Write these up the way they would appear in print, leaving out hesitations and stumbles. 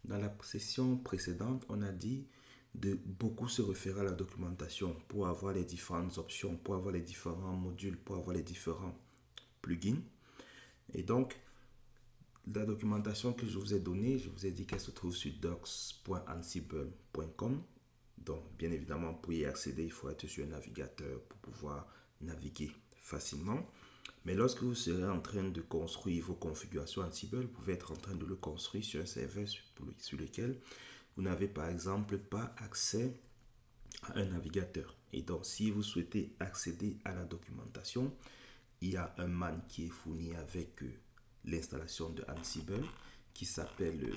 Dans la session précédente, on a dit de beaucoup se référer à la documentation pour avoir les différentes options, pour avoir les différents modules, pour avoir les différents plugins. Et donc, la documentation que je vous ai donnée, je vous ai dit qu'elle se trouve sur docs.ansible.com. Donc, bien évidemment, pour y accéder, il faut être sur un navigateur pour pouvoir naviguer facilement. Mais lorsque vous serez en train de construire vos configurations Ansible, vous pouvez être en train de le construire sur un serveur sur lequel vous n'avez par exemple pas accès à un navigateur. Et donc, si vous souhaitez accéder à la documentation, il y a un man qui est fourni avec l'installation de Ansible qui s'appelle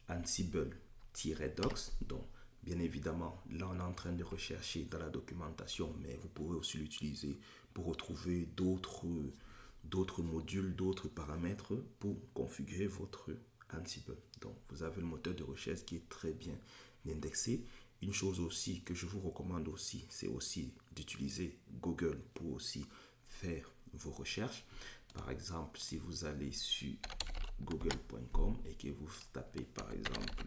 Ansible-docs. Donc, bien évidemment, là, on est en train de rechercher dans la documentation, mais vous pouvez aussi l'utiliser pour retrouver d'autres modules, d'autres paramètres pour configurer votre Ansible. Donc, vous avez le moteur de recherche qui est très bien indexé. Une chose aussi que je vous recommande aussi, c'est aussi d'utiliser Google pour aussi faire vos recherches. Par exemple, si vous allez sur google.com et que vous tapez par exemple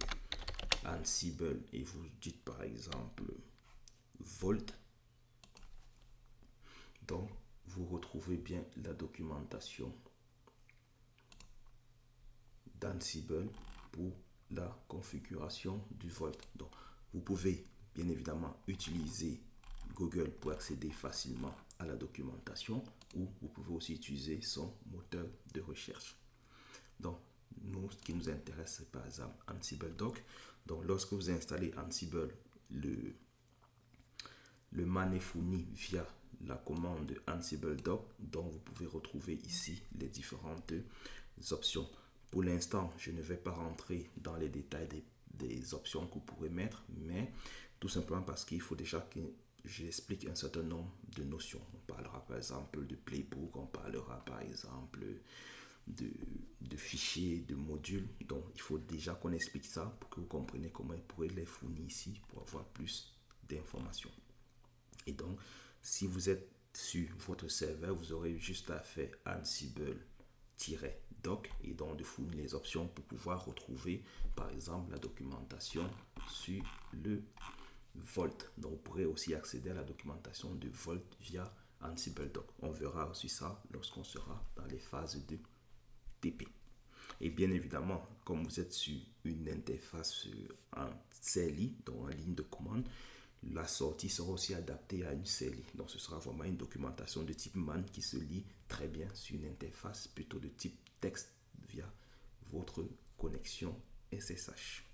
Ansible et vous dites par exemple Volt, donc vous retrouvez bien la documentation d'Ansible pour la configuration du Volt. Donc vous pouvez bien évidemment utiliser Google pour accéder facilement à la documentation, ou vous pouvez aussi utiliser son moteur de recherche. Donc, nous, ce qui nous intéresse, c'est par exemple Ansible Doc. Donc, lorsque vous installez Ansible, le man est fourni via la commande Ansible Doc. Donc, vous pouvez retrouver ici les différentes options. Pour l'instant, je ne vais pas rentrer dans les détails des options que vous pourrez mettre, mais tout simplement parce qu'il faut déjà que j'explique un certain nombre de notions. On parlera par exemple de playbook, on parlera par exemple de fichiers, de modules. Donc, il faut déjà qu'on explique ça pour que vous compreniez comment vous pourrez les fournir ici pour avoir plus d'informations. Et donc, si vous êtes sur votre serveur, vous aurez juste à faire Ansible-doc et donc de fournir les options pour pouvoir retrouver, par exemple, la documentation sur le Volt. Donc, vous pourrez aussi accéder à la documentation de Volt via Ansible Doc. On verra aussi ça lorsqu'on sera dans les phases de TP. Et bien évidemment, comme vous êtes sur une interface en CLI, donc en ligne de commande, la sortie sera aussi adaptée à une CLI. Donc, ce sera vraiment une documentation de type MAN qui se lit très bien sur une interface plutôt de type texte via votre connexion SSH.